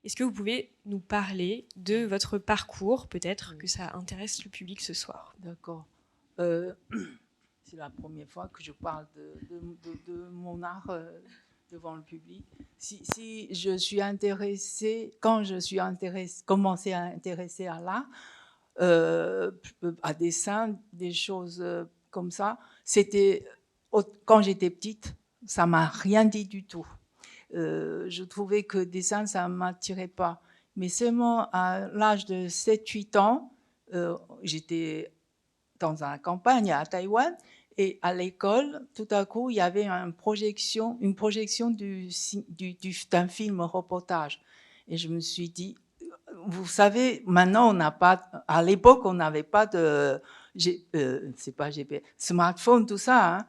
Est-ce que vous pouvez nous parler de votre parcours, peut-être que ça intéresse le public ce soir? D'accord. C'est la première fois que je parle de mon art devant le public. Si je suis intéressée, quand je suis commencé à intéresser à l'art, à dessin, des choses comme ça, c'était quand j'étais petite, ça m'a rien dit du tout. Je trouvais que le dessin, ça ne m'attirait pas. Mais seulement à l'âge de 7-8 ans, j'étais dans la campagne à Taïwan, et à l'école, tout à coup, il y avait une projection d'un film reportage. Et je me suis dit, vous savez, maintenant, on n'a pas, à l'époque, on n'avait pas de, c'est pas GPS, smartphone, tout ça. Hein.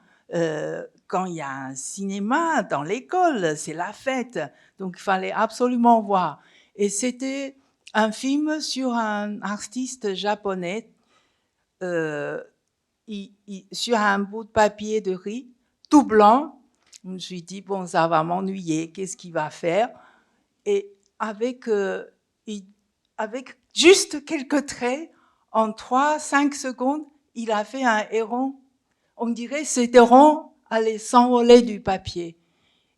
Quand il y a un cinéma dans l'école, c'est la fête. Donc, il fallait absolument voir. Et c'était un film sur un artiste japonais sur un bout de papier de riz, tout blanc. Je me suis dit, bon, ça va m'ennuyer, qu'est-ce qu'il va faire? Et avec juste quelques traits, en 3-5 secondes, il a fait un héron. On dirait que cet héron allait s'envoler du papier.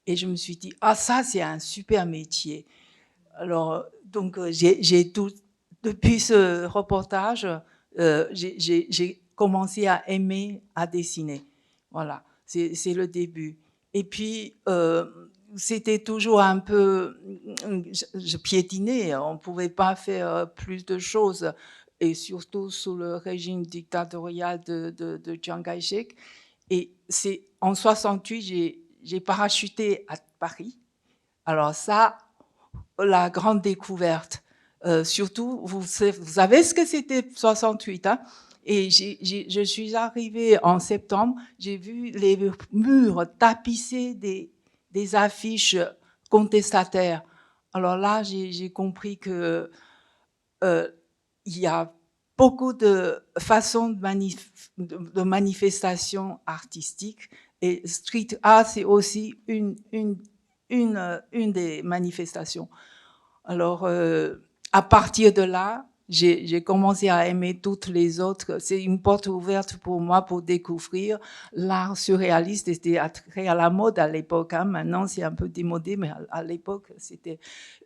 Et je me suis dit, ah, ça, c'est un super métier. Alors, donc, j'ai tout, depuis ce reportage, j'ai commencé à aimer à dessiner. Voilà, c'est le début. Et puis, c'était toujours un peu, je piétinais, on ne pouvait pas faire plus de choses, et surtout sous le régime dictatorial de Chiang Kai-shek. Et c'est en 68, j'ai parachuté à Paris. Alors ça, la grande découverte. Surtout, vous savez ce que c'était 68, hein? Et je suis arrivée en septembre, j'ai vu les murs tapissés des affiches contestataires. Alors là, j'ai compris que il y a beaucoup de façons de manifestations artistiques, et street art, c'est aussi une des manifestations. Alors, à partir de là, j'ai commencé à aimer toutes les autres. C'est une porte ouverte pour moi pour découvrir l'art surréaliste. C'était très à la mode à l'époque. Hein. Maintenant, c'est un peu démodé, mais à l'époque, c'était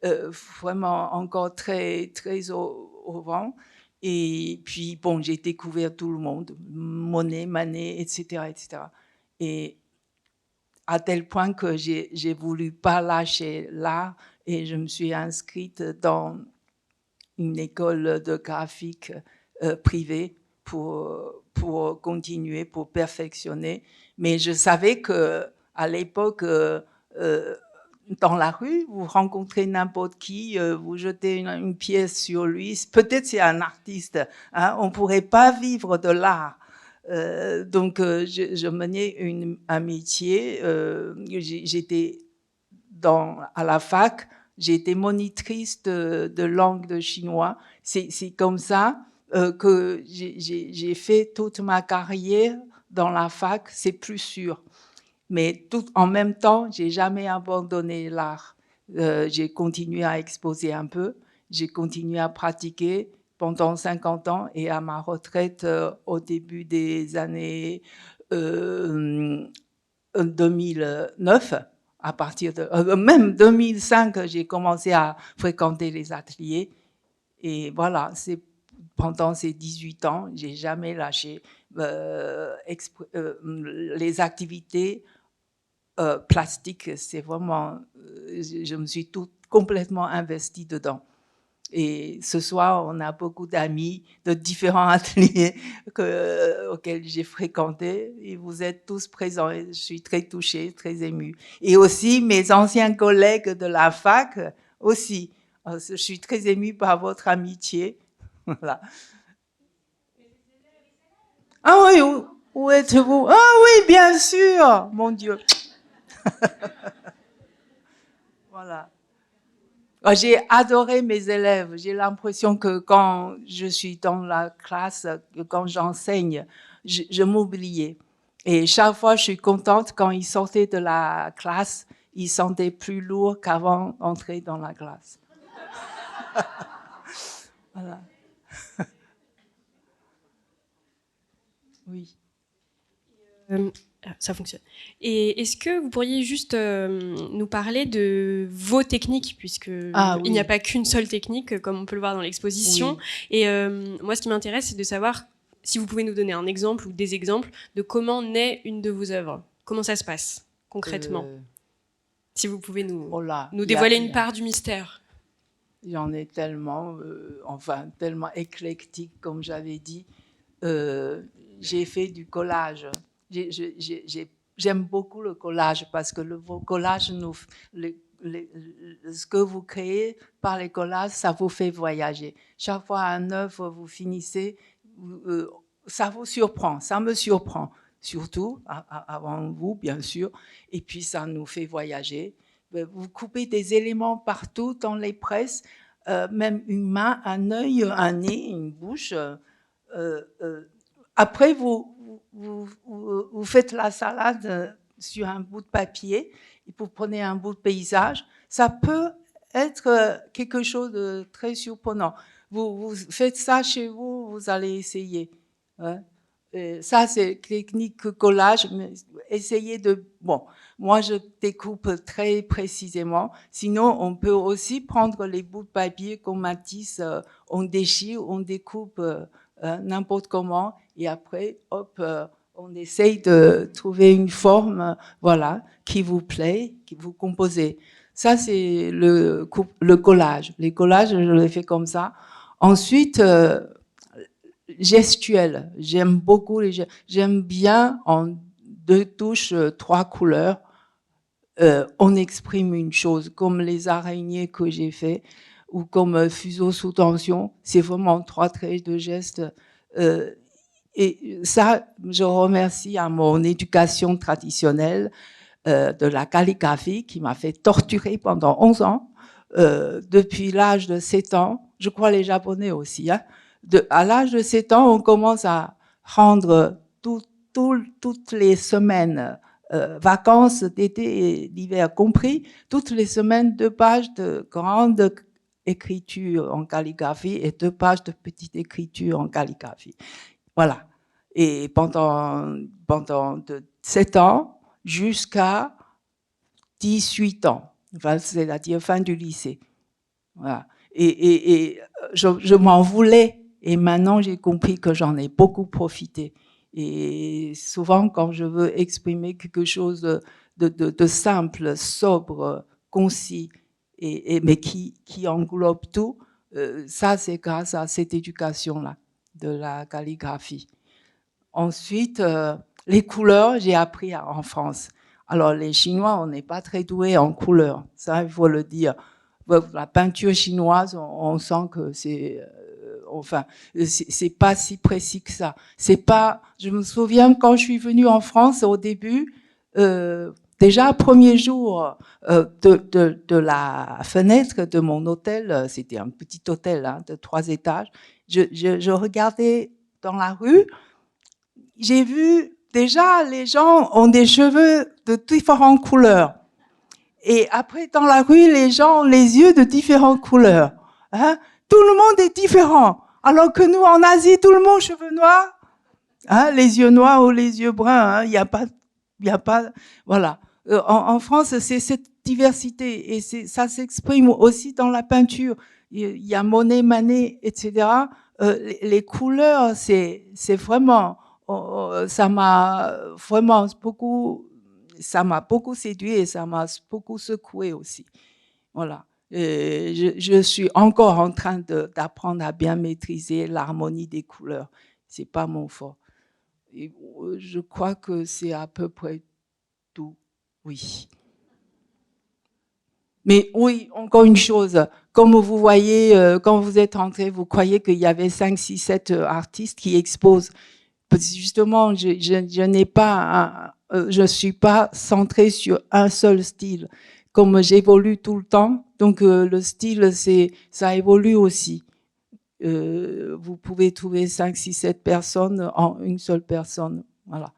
vraiment encore très, très au vent. Et puis, bon, j'ai découvert tout le monde, Monet, Manet, etc., etc. Et à tel point que j'ai voulu pas lâcher l'art, et je me suis inscrite dans une école de graphique privée pour continuer, pour perfectionner. Mais je savais que à l'époque, dans la rue, vous rencontrez n'importe qui, vous jetez une pièce sur lui, peut-être c'est un artiste, hein, on ne pourrait pas vivre de l'art. Donc, je menais un métier. J'étais à la fac, j'ai été monitrice de langue de chinois. C'est comme ça que j'ai fait toute ma carrière dans la fac, c'est plus sûr. Mais tout en même temps, j'ai jamais abandonné l'art. J'ai continué à exposer un peu, j'ai continué à pratiquer pendant 50 ans, et à ma retraite au début des années 2009, à partir de même 2005, j'ai commencé à fréquenter les ateliers. Et voilà, c'est pendant ces 18 ans, j'ai jamais lâché les activités plastiques. C'est vraiment, je me suis complètement investie dedans. Et ce soir, on a beaucoup d'amis de différents ateliers auxquels j'ai fréquenté, et vous êtes tous présents. Et je suis très touchée, très émue. Et aussi mes anciens collègues de la fac aussi. Je suis très émue par votre amitié. Voilà. Ah oui, où êtes-vous? Ah oui, bien sûr, mon Dieu. Voilà. J'ai adoré mes élèves. J'ai l'impression que quand je suis dans la classe, quand j'enseigne, je m'oubliais. Et chaque fois, je suis contente quand ils sortaient de la classe, ils sentaient plus lourds qu'avant d'entrer dans la classe. Voilà. Oui. Ça fonctionne. Et est-ce que vous pourriez juste nous parler de vos techniques, puisque il n'y a pas qu'une seule technique, comme on peut le voir dans l'exposition. Oui. Et moi, ce qui m'intéresse, c'est de savoir si vous pouvez nous donner un exemple ou des exemples de comment naît une de vos œuvres. Comment ça se passe concrètement? Si vous pouvez nous dévoiler une part du mystère. J'en ai tellement, tellement éclectique, comme j'avais dit. J'ai fait du collage. J'aime beaucoup le collage parce que le collage, ce que vous créez par les collages, ça vous fait voyager. Chaque fois un œuvre, vous finissez, ça vous surprend, ça me surprend, surtout avant vous, bien sûr, et puis ça nous fait voyager. Vous coupez des éléments partout dans les presses, même une main, un œil, un nez, une bouche. Après, vous faites la salade sur un bout de papier et vous prenez un bout de paysage. Ça peut être quelque chose de très surprenant. Vous faites ça chez vous, vous allez essayer. Hein. Ça, c'est technique collage, mais essayez de... Bon, moi, je découpe très précisément. Sinon, on peut aussi prendre les bouts de papier qu'on matisse, on déchire, on découpe n'importe comment, et après, hop, on essaye de trouver une forme, voilà, qui vous plaît, qui vous composez. Ça, c'est le collage. Les collages, je les fais comme ça. Ensuite, gestuel. J'aime beaucoup j'aime bien en 2 touches, 3 couleurs. On exprime une chose, comme les araignées que j'ai fait, ou comme fuseau sous tension. C'est vraiment 3 traits de gestes. Et ça, je remercie à mon éducation traditionnelle de la calligraphie qui m'a fait torturer pendant 11 ans. Depuis l'âge de 7 ans, je crois les Japonais aussi, hein, à l'âge de 7 ans, on commence à rendre toutes les semaines, vacances d'été et d'hiver compris, toutes les semaines 2 pages de grande écriture en calligraphie et 2 pages de petite écriture en calligraphie. Voilà. Et pendant de 7 ans jusqu'à 18 ans, enfin, c'est-à-dire fin du lycée. Voilà. Et je m'en voulais. Et maintenant, j'ai compris que j'en ai beaucoup profité. Et souvent, quand je veux exprimer quelque chose de simple, sobre, concis, mais qui englobe tout, ça, c'est grâce à cette éducation-là, de la calligraphie. Ensuite, les couleurs, j'ai appris en France. Alors, les Chinois, on n'est pas très doués en couleurs, ça, il faut le dire. La peinture chinoise, on sent que c'est pas si précis que ça. C'est pas. Je me souviens quand je suis venue en France au début, déjà premier jour de la fenêtre de mon hôtel, c'était un petit hôtel hein, de 3 étages. Je regardais dans la rue, j'ai vu déjà les gens ont des cheveux de différentes couleurs. Et après, dans la rue, les gens ont les yeux de différentes couleurs. Hein? Tout le monde est différent. Alors que nous, en Asie, tout le monde cheveux noirs, hein? Les yeux noirs ou les yeux bruns. Il n'y a pas, voilà. En France, c'est cette diversité et ça s'exprime aussi dans la peinture. Il y a Monet, Manet, etc. Les couleurs, c'est vraiment, ça m'a vraiment beaucoup séduit et ça m'a beaucoup secoué aussi. Voilà. Je suis encore en train d'apprendre à bien maîtriser l'harmonie des couleurs. C'est pas mon fort. Et je crois que c'est à peu près tout. Oui. Mais oui, encore une chose. Comme vous voyez, quand vous êtes entré, vous croyez qu'il y avait 5, 6, 7 artistes qui exposent. Justement, je n'ai pas, je suis pas centrée sur un seul style. Comme j'évolue tout le temps, donc le style, ça évolue aussi. Vous pouvez trouver 5, 6, 7 personnes en une seule personne. Voilà.